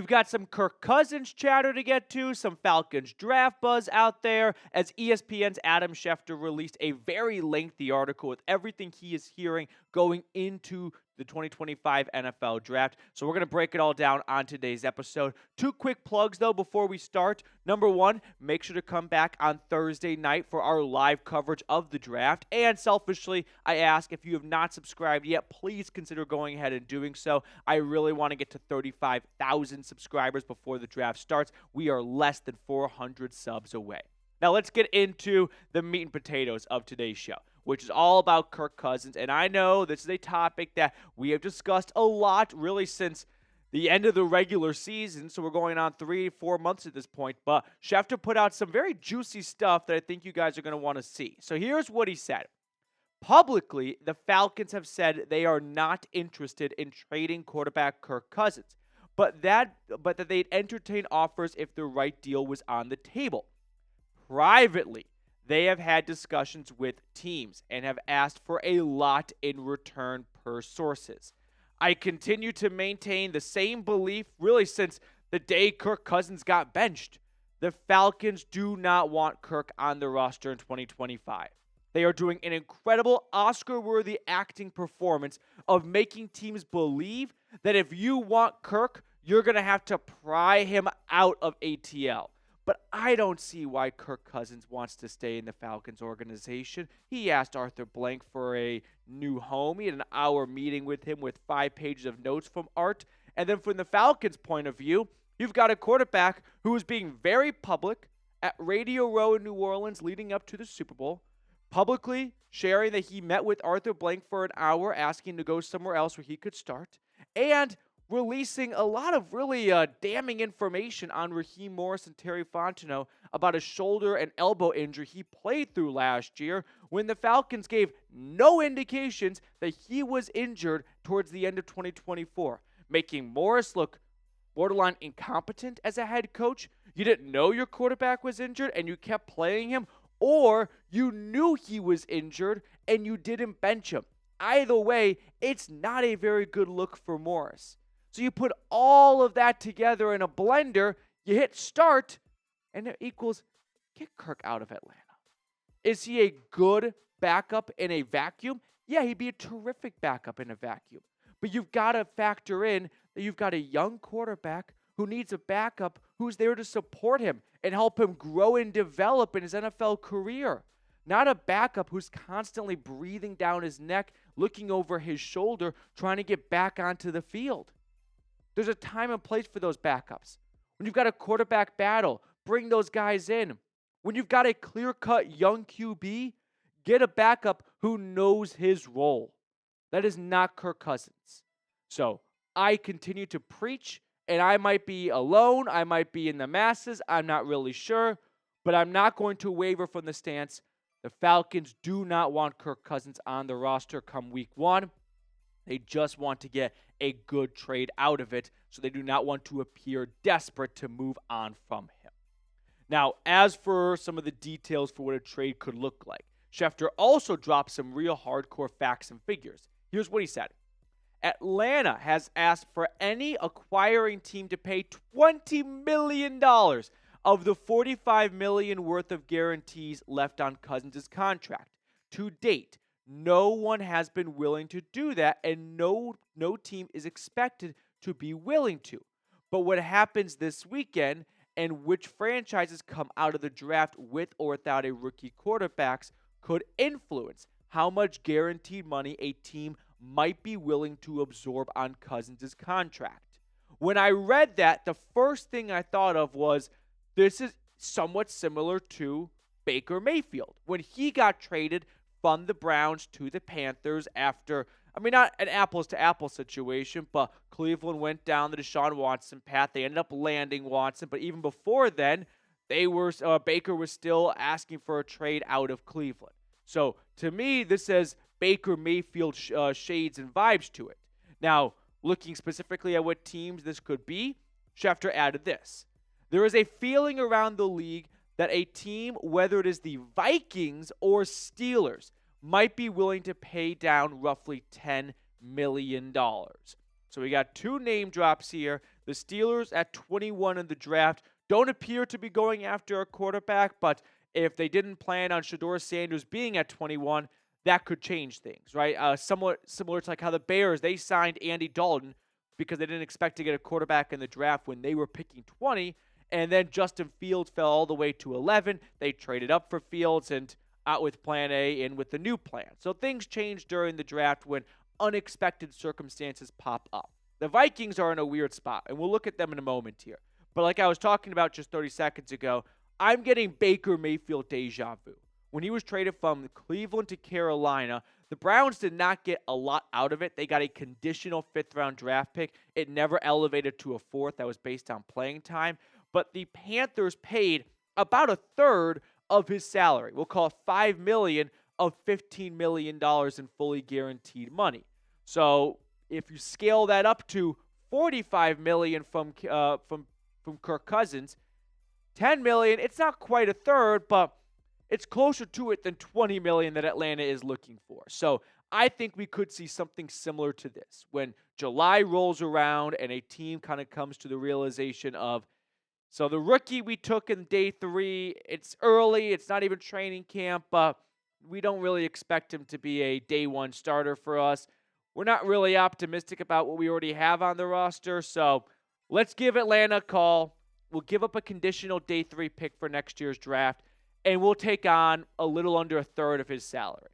We've got some Kirk Cousins chatter to get to, some Falcons draft buzz out there, as ESPN's Adam Schefter released a very lengthy article with everything he is hearing going into the 2025 NFL Draft. So we're going to break it all down on today's episode. Two quick plugs, though, before we start. Number one, make sure to come back on Thursday night for our live coverage of the draft. And selfishly, I ask, if you have not subscribed yet, please consider going ahead and doing so. I really want to get to 35,000 subscribers before the draft starts. We are less than 400 subs away. Now let's get into the meat and potatoes of today's show, which is all about Kirk Cousins. And I know this is a topic that we have discussed a lot really since the end of the regular season. So we're going on 3-4 months at this point. But Schefter put out some very juicy stuff that I think you guys are going to want to see. So here's what he said. Publicly, the Falcons have said they are not interested in trading quarterback Kirk Cousins, but that they'd entertain offers if the right deal was on the table. Privately, they have had discussions with teams and have asked for a lot in return per sources. I continue to maintain the same belief really since the day Kirk Cousins got benched. The Falcons do not want Kirk on the roster in 2025. They are doing an incredible Oscar-worthy acting performance of making teams believe that if you want Kirk, you're going to have to pry him out of ATL. But I don't see why Kirk Cousins wants to stay in the Falcons organization. He asked Arthur Blank for a new home. He had an hour meeting with him with 5 pages of notes from Art. And then from the Falcons' point of view, you've got a quarterback who is being very public at Radio Row in New Orleans leading up to the Super Bowl, publicly sharing that he met with Arthur Blank for an hour, asking to go somewhere else where he could start, and releasing a lot of really damning information on Raheem Morris and Terry Fontenot about a shoulder and elbow injury he played through last year when the Falcons gave no indications that he was injured towards the end of 2024, making Morris look borderline incompetent as a head coach. You didn't know your quarterback was injured and you kept playing him, or you knew he was injured and you didn't bench him. Either way, it's not a very good look for Morris. So you put all of that together in a blender, you hit start, and it equals get Kirk out of Atlanta. Is he a good backup in a vacuum? Yeah, he'd be a terrific backup in a vacuum. But you've got to factor in that you've got a young quarterback who needs a backup who's there to support him and help him grow and develop in his NFL career. Not a backup who's constantly breathing down his neck, looking over his shoulder, trying to get back onto the field. There's a time and place for those backups. When you've got a quarterback battle, bring those guys in. When you've got a clear-cut young QB, get a backup who knows his role. That is not Kirk Cousins. So I continue to preach, and I might be alone. I might be in the masses. I'm not really sure. But I'm not going to waver from the stance. The Falcons do not want Kirk Cousins on the roster come week 1. They just want to get a good trade out of it, so they do not want to appear desperate to move on from him. Now, as for some of the details for what a trade could look like, Schefter also dropped some real hardcore facts and figures. Here's what he said. Atlanta has asked for any acquiring team to pay $20 million of the $45 million worth of guarantees left on Cousins' contract. To date, no one has been willing to do that, and no team is expected to be willing to. But what happens this weekend and which franchises come out of the draft with or without a rookie quarterbacks could influence how much guaranteed money a team might be willing to absorb on Cousins' contract. When I read that, the first thing I thought of was this is somewhat similar to Baker Mayfield when he got traded from the Browns to the Panthers after, not an apples-to-apples situation, but Cleveland went down the Deshaun Watson path. They ended up landing Watson, but even before then, Baker was still asking for a trade out of Cleveland. So to me, this says Baker Mayfield shades and vibes to it. Now, looking specifically at what teams this could be, Schefter added this. There is a feeling around the league that a team, whether it is the Vikings or Steelers, might be willing to pay down roughly $10 million. So we got two name drops here. The Steelers at 21 in the draft don't appear to be going after a quarterback, but if they didn't plan on Shedeur Sanders being at 21, that could change things, right? Somewhat similar to like how the Bears, they signed Andy Dalton because they didn't expect to get a quarterback in the draft when they were picking 20, and then Justin Fields fell all the way to 11. They traded up for Fields and out with plan A and with the new plan. So things change during the draft when unexpected circumstances pop up. The Vikings are in a weird spot, and we'll look at them in a moment here. But like I was talking about just 30 seconds ago, I'm getting Baker Mayfield deja vu. When he was traded from Cleveland to Carolina, the Browns did not get a lot out of it. They got a conditional 5th-round draft pick. It never elevated to a 4th. That was based on playing time. But the Panthers paid about a third of his salary. We'll call it $5 million of $15 million in fully guaranteed money. So if you scale that up to $45 million from Kirk Cousins, $10 million, it's not quite a third, but it's closer to it than $20 million that Atlanta is looking for. So I think we could see something similar to this when July rolls around and a team kind of comes to the realization of, so the rookie we took in day 3, it's early, it's not even training camp, but we don't really expect him to be a day 1 starter for us. We're not really optimistic about what we already have on the roster, so let's give Atlanta a call. We'll give up a conditional day 3 pick for next year's draft, and we'll take on a little under a third of his salary.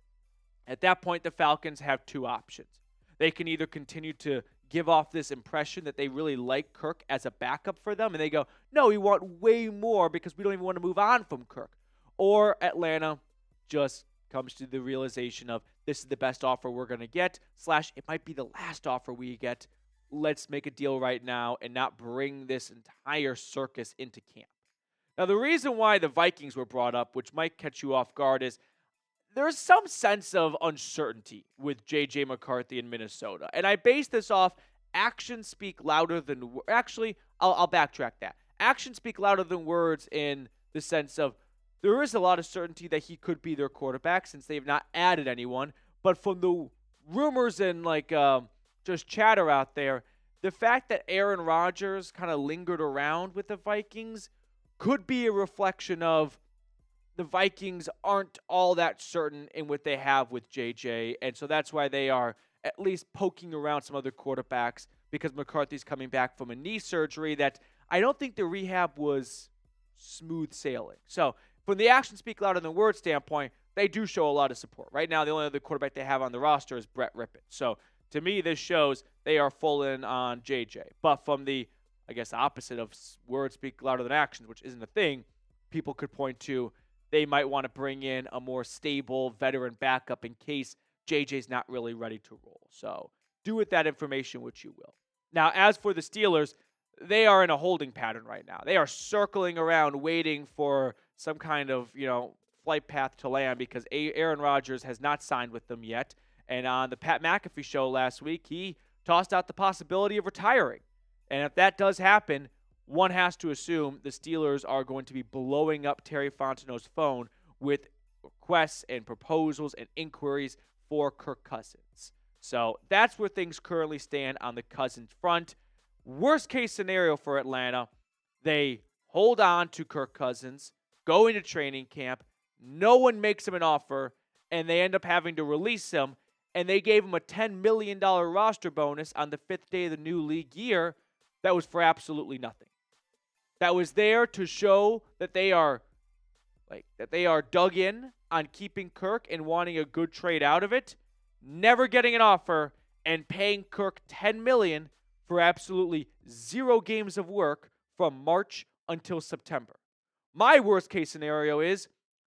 At that point, the Falcons have two options. They can either continue to give off this impression that they really like Kirk as a backup for them, and they go, no, we want way more because we don't even want to move on from Kirk. Or Atlanta just comes to the realization of this is the best offer we're going to get, / it might be the last offer we get. Let's make a deal right now and not bring this entire circus into camp. Now, the reason why the Vikings were brought up, which might catch you off guard, is there's some sense of uncertainty with J.J. McCarthy in Minnesota. And I base this off actions speak louder than – actually, I'll backtrack that. Actions speak louder than words in the sense of there is a lot of certainty that he could be their quarterback since they have not added anyone. But from the rumors and just chatter out there, the fact that Aaron Rodgers kind of lingered around with the Vikings could be a reflection of the Vikings aren't all that certain in what they have with JJ, and so that's why they are at least poking around some other quarterbacks because McCarthy's coming back from a knee surgery that I don't think the rehab was smooth sailing. So from the actions speak louder than words standpoint, they do show a lot of support. Right now, the only other quarterback they have on the roster is Brett Rippon. So to me, this shows they are full in on JJ. But from the, I guess, opposite of words speak louder than actions, which isn't a thing, people could point to they might want to bring in a more stable veteran backup in case JJ's not really ready to roll. So do with that information what you will. Now, as for the Steelers, they are in a holding pattern right now. They are circling around waiting for some kind of, flight path to land because Aaron Rodgers has not signed with them yet. And on the Pat McAfee show last week, he tossed out the possibility of retiring. And if that does happen, one has to assume the Steelers are going to be blowing up Terry Fontenot's phone with requests and proposals and inquiries for Kirk Cousins. So that's where things currently stand on the Cousins front. Worst case scenario for Atlanta, they hold on to Kirk Cousins, go into training camp, no one makes him an offer, and they end up having to release him, and they gave him a $10 million roster bonus on the 5th day of the new league year that was for absolutely nothing. That was there to show that they are dug in on keeping Kirk and wanting a good trade out of it, never getting an offer, and paying Kirk $10 million for absolutely 0 games of work from March until September. My worst case scenario is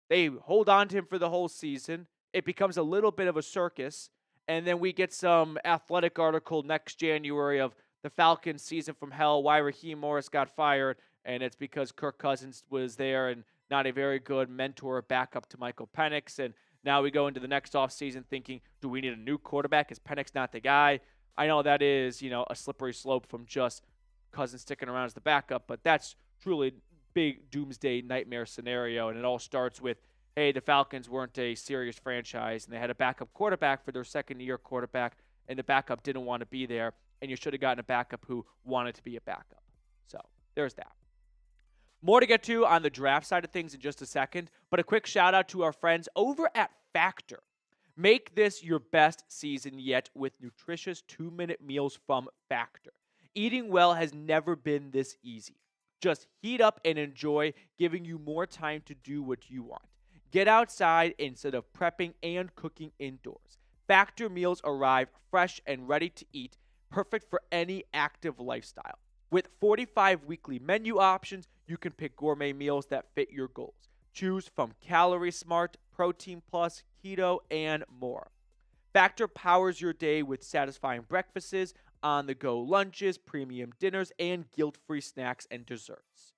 they hold on to him for the whole season. It becomes a little bit of a circus, and then we get some athletic article next January of the Falcons season from hell, why Raheem Morris got fired, and it's because Kirk Cousins was there and not a very good mentor or backup to Michael Penix. And now we go into the next offseason thinking, do we need a new quarterback? Is Penix not the guy? I know that is, a slippery slope from just Cousins sticking around as the backup, but that's truly big doomsday nightmare scenario. And it all starts with, hey, the Falcons weren't a serious franchise, and they had a backup quarterback for their second-year quarterback, and the backup didn't want to be there. and you should have gotten a backup who wanted to be a backup. So there's that. More to get to on the draft side of things in just a second, but a quick shout out to our friends over at Factor. Make this your best season yet with nutritious 2-minute meals from Factor. Eating well has never been this easy. Just heat up and enjoy, giving you more time to do what you want. Get outside instead of prepping and cooking indoors. Factor meals arrive fresh and ready to eat, perfect for any active lifestyle. With 45 weekly menu options, you can pick gourmet meals that fit your goals. Choose from Calorie Smart, Protein Plus, Keto, and more. Factor powers your day with satisfying breakfasts, on-the-go lunches, premium dinners, and guilt-free snacks and desserts.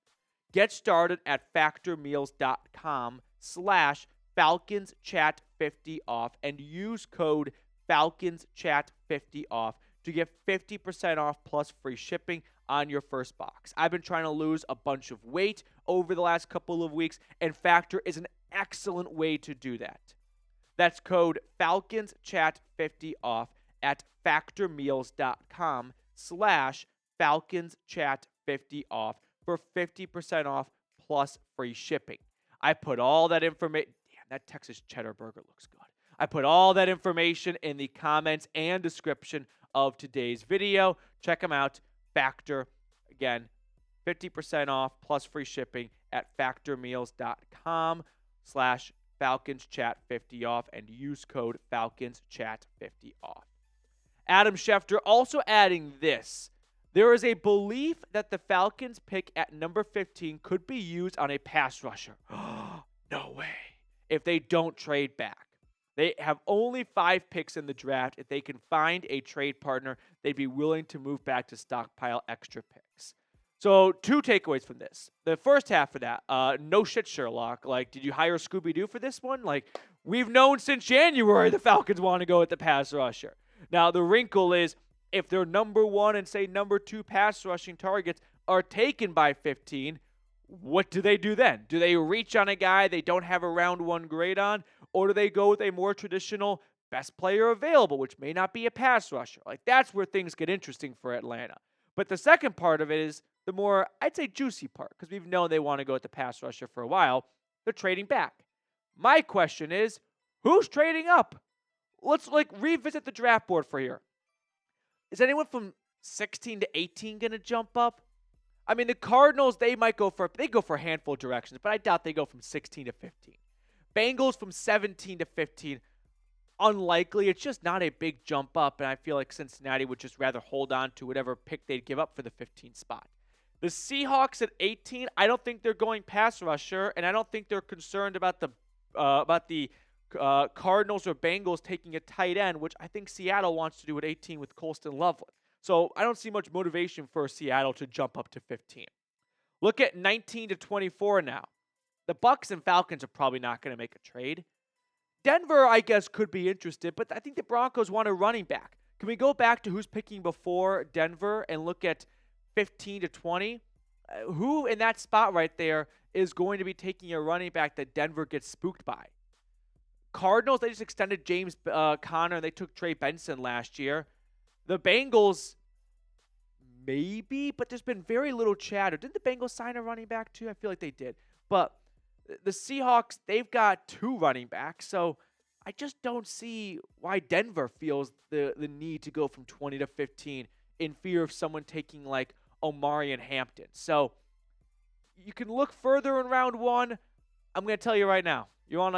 Get started at factormeals.com/FalconsChat50off and use code FalconsChat50off to get 50% off plus free shipping on your first box. I've been trying to lose a bunch of weight over the last couple of weeks, and Factor is an excellent way to do that. That's code FalconsChat50off at factormeals.com/FalconsChat50off for 50% off plus free shipping. I put all that information. Damn, that Texas cheddar burger looks good. I put all that information in the comments and description of today's video. Check them out. Factor, again, 50% off plus free shipping at factormeals.com/FalconsChat50off and use code FalconsChat50off. Adam Schefter also adding this. There is a belief that the Falcons pick at number 15 could be used on a pass rusher. No way. If they don't trade back. They have only 5 picks in the draft. If they can find a trade partner, they'd be willing to move back to stockpile extra picks. So 2 takeaways from this. The first half of that, no shit, Sherlock. Like, did you hire Scooby-Doo for this one? Like, we've known since January the Falcons want to go with the pass rusher. Now, the wrinkle is if their number 1 and, say, number 2 pass rushing targets are taken by 15, what do they do then? Do they reach on a guy they don't have a round 1 grade on? Or do they go with a more traditional best player available, which may not be a pass rusher? Like, that's where things get interesting for Atlanta. But the second part of it is the more, I'd say, juicy part, because we've known they want to go with the pass rusher for a while. They're trading back. My question is, who's trading up? Let's, revisit the draft board for here. Is anyone from 16 to 18 going to jump up? I mean, the Cardinals, they go for a handful of directions, but I doubt they go from 16 to 15. Bengals from 17 to 15, unlikely. It's just not a big jump up, and I feel like Cincinnati would just rather hold on to whatever pick they'd give up for the 15th spot. The Seahawks at 18, I don't think they're going pass rusher, and I don't think they're concerned about the Cardinals or Bengals taking a tight end, which I think Seattle wants to do at 18 with Colston Loveland. So I don't see much motivation for Seattle to jump up to 15. Look at 19 to 24 now. The Bucs and Falcons are probably not going to make a trade. Denver, I guess, could be interested, but I think the Broncos want a running back. Can we go back to who's picking before Denver and look at 15 to 20? Who in that spot right there is going to be taking a running back that Denver gets spooked by? Cardinals, they just extended James Conner, and they took Trey Benson last year. The Bengals, maybe, but there's been very little chatter. Didn't the Bengals sign a running back too? I feel like they did. But the Seahawks, they've got 2 running backs, so I just don't see why Denver feels the need to go from 20 to 15 in fear of someone taking like Omari and Hampton. So you can look further in round 1. I'm going to tell you right now, you want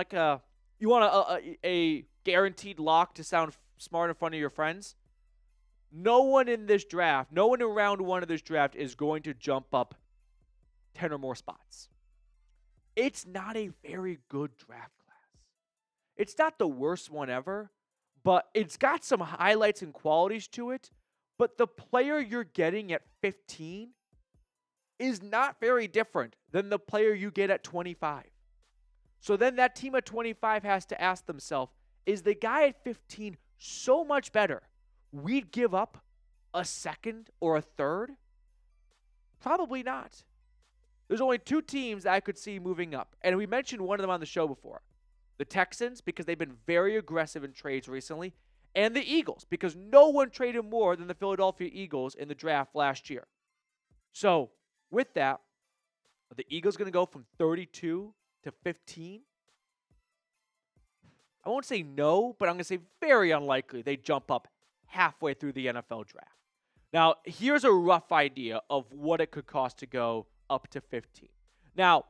a guaranteed lock to sound smart in front of your friends? No one in round 1 of this draft is going to jump up 10 or more spots. It's not a very good draft class. It's not the worst one ever, but it's got some highlights and qualities to it. But the player you're getting at 15 is not very different than the player you get at 25. So then that team at 25 has to ask themselves, is the guy at 15 so much better we'd give up a second or a third? Probably not. There's only 2 teams that I could see moving up. And we mentioned one of them on the show before. The Texans, because they've been very aggressive in trades recently. and the Eagles, because no one traded more than the Philadelphia Eagles in the draft last year. So with that, are the Eagles going to go from 32 to 15? I won't say no, but I'm going to say very unlikely they jump up halfway through the NFL draft. Now, here's a rough idea of what it could cost to go up to 15. Now,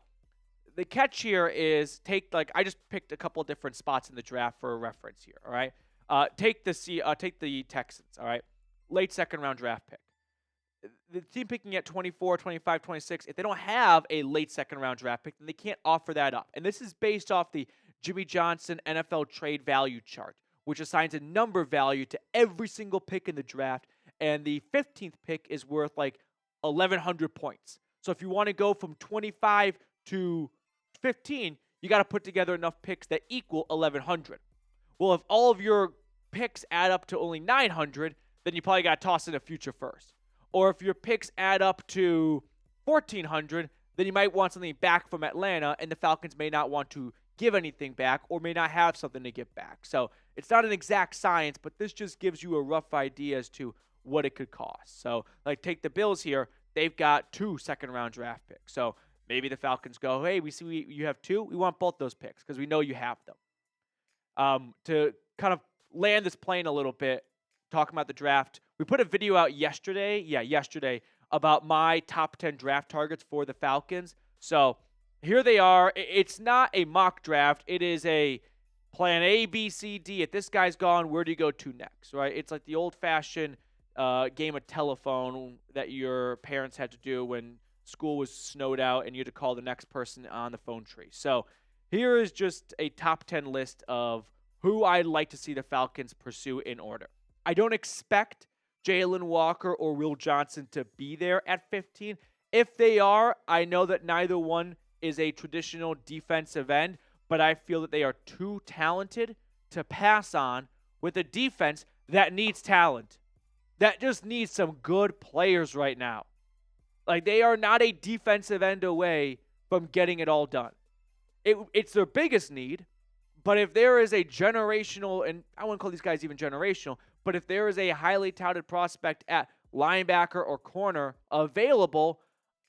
the catch here is I just picked a couple different spots in the draft for a reference here, all right? Take the Texans, all right? Late second round draft pick. The team picking at 24, 25, 26, if they don't have a late second round draft pick, then they can't offer that up. And this is based off the Jimmy Johnson NFL trade value chart, which assigns a number value to every single pick in the draft. And the 15th pick is worth like 1,100 points. So if you want to go from 25 to 15, you got to put together enough picks that equal 1,100. Well, if all of your picks add up to only 900, then you probably got to toss in a future first. Or if your picks add up to 1,400, then you might want something back from Atlanta, and the Falcons may not want to give anything back or may not have something to give back. So it's not an exact science, but this just gives you a rough idea as to what it could cost. So, like, take the Bills here. They've got 2 second-round draft picks. So maybe the Falcons go, hey, we see you have 2. We want both those picks because we know you have them. To kind of land this plane a little bit, talking about the draft, we put a video out yesterday, about my top 10 draft targets for the Falcons. So here they are. It's not a mock draft. It is a plan A, B, C, D. If this guy's gone, where do you go to next, right? It's like the old-fashioned game of telephone that your parents had to do when school was snowed out and you had to call the next person on the phone tree. So here is just a top 10 list of who I'd like to see the Falcons pursue in order. I don't expect Jalen Walker or Will Johnson to be there at 15. If they are, I know that neither one is a traditional defensive end, but I feel that they are too talented to pass on with a defense that needs talent, that just needs some good players right now. Like, they are not a defensive end away from getting it all done. It's their biggest need, but if there is a generational, and I wouldn't call these guys even generational, but if there is a highly touted prospect at linebacker or corner available,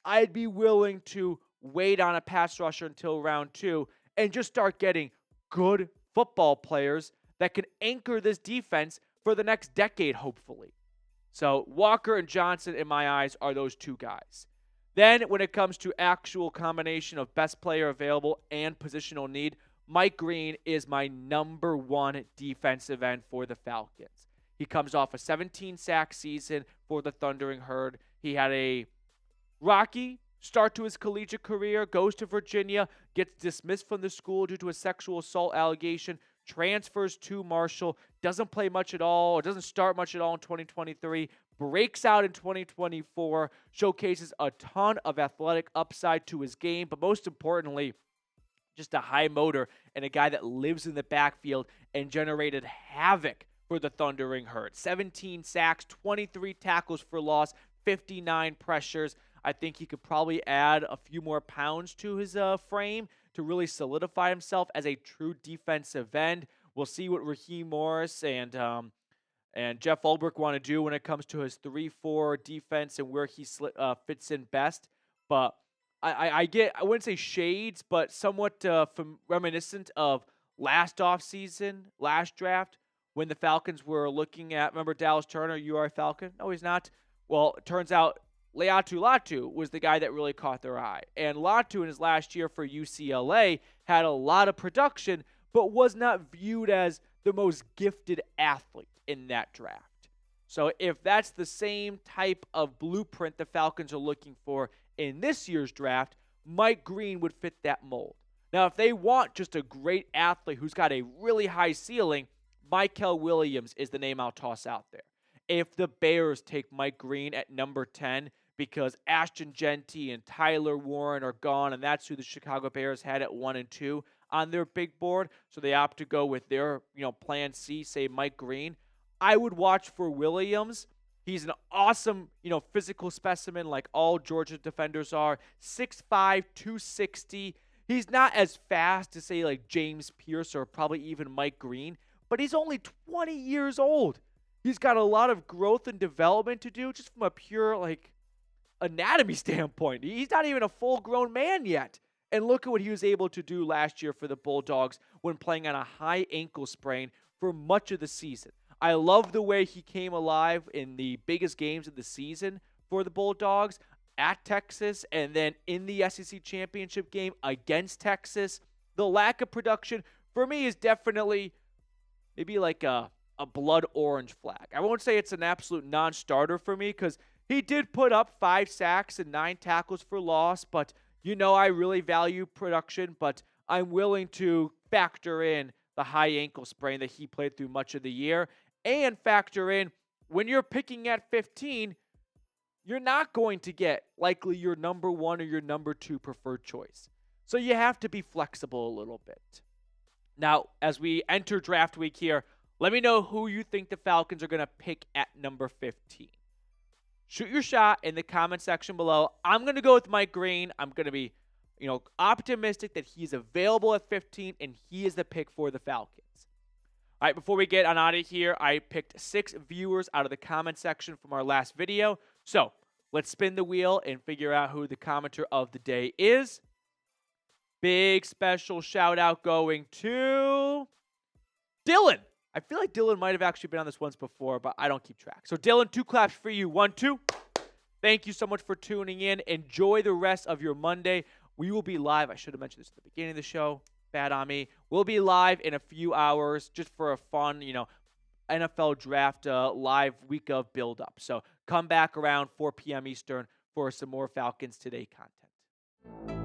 I'd be willing to wait on a pass rusher until round 2 and just start getting good football players that can anchor this defense for the next decade, hopefully. So Walker and Johnson, in my eyes, are those 2 guys. Then when it comes to actual combination of best player available and positional need, Mike Green is my number 1 defensive end for the Falcons. He comes off a 17-sack season for the Thundering Herd. He had a rocky start to his collegiate career, goes to Virginia, gets dismissed from the school due to a sexual assault allegation, transfers to Marshall, doesn't play much at all, or doesn't start much at all in 2023, breaks out in 2024, showcases a ton of athletic upside to his game, but most importantly, just a high motor and a guy that lives in the backfield and generated havoc for the Thundering Herd. 17 sacks, 23 tackles for loss, 59 pressures. I think he could probably add a few more pounds to his frame to really solidify himself as a true defensive end. We'll see what Raheem Morris and Jeff Ulbrich want to do when it comes to his 3-4 defense and where he fits in best. But I wouldn't say shades, but somewhat reminiscent of last offseason, last draft, when the Falcons were looking at, remember Dallas Turner, you are a Falcon? No, he's not. Well, it turns out Latu was the guy that really caught their eye. And Latu in his last year for UCLA had a lot of production, but was not viewed as the most gifted athlete in that draft. So if that's the same type of blueprint the Falcons are looking for in this year's draft, Mike Green would fit that mold. Now, if they want just a great athlete who's got a really high ceiling, Mykel Williams is the name I'll toss out there. If the Bears take Mike Green at number 10 because Ashton Genty and Tyler Warren are gone, and that's who the Chicago Bears had at 1 and 2 on their big board, so they opt to go with their plan C, say Mike Green, I would watch for Williams. He's an awesome, physical specimen like all Georgia defenders are. 6'5", 260. He's not as fast to say like James Pierce or probably even Mike Green, but he's only 20 years old. He's got a lot of growth and development to do just from a pure, anatomy standpoint. He's not even a full-grown man yet. And look at what he was able to do last year for the Bulldogs when playing on a high ankle sprain for much of the season. I love the way he came alive in the biggest games of the season for the Bulldogs at Texas and then in the SEC championship game against Texas. The lack of production for me is definitely maybe like a blood orange flag. I won't say it's an absolute non-starter for me because he did put up 5 sacks and 9 tackles for loss, but I really value production, but I'm willing to factor in the high ankle sprain that he played through much of the year and factor in when you're picking at 15, you're not going to get likely your number 1 or your number 2 preferred choice. So you have to be flexible a little bit. Now, as we enter draft week here, let me know who you think the Falcons are going to pick at number 15. Shoot your shot in the comment section below. I'm going to go with Mike Green. I'm going to be, optimistic that he's available at 15 and he is the pick for the Falcons. All right, before we get on out of here, I picked 6 viewers out of the comment section from our last video. So let's spin the wheel and figure out who the commenter of the day is. Big special shout out going to Dylan. I feel like Dylan might have actually been on this once before, but I don't keep track. So Dylan, 2 claps for you. 1, 2. Thank you so much for tuning in. Enjoy the rest of your Monday. We will be live. I should have mentioned this at the beginning of the show. Bad on me. We'll be live in a few hours just for a fun, NFL draft live week of build-up. So come back around 4 p.m. Eastern for some more Falcons Today content.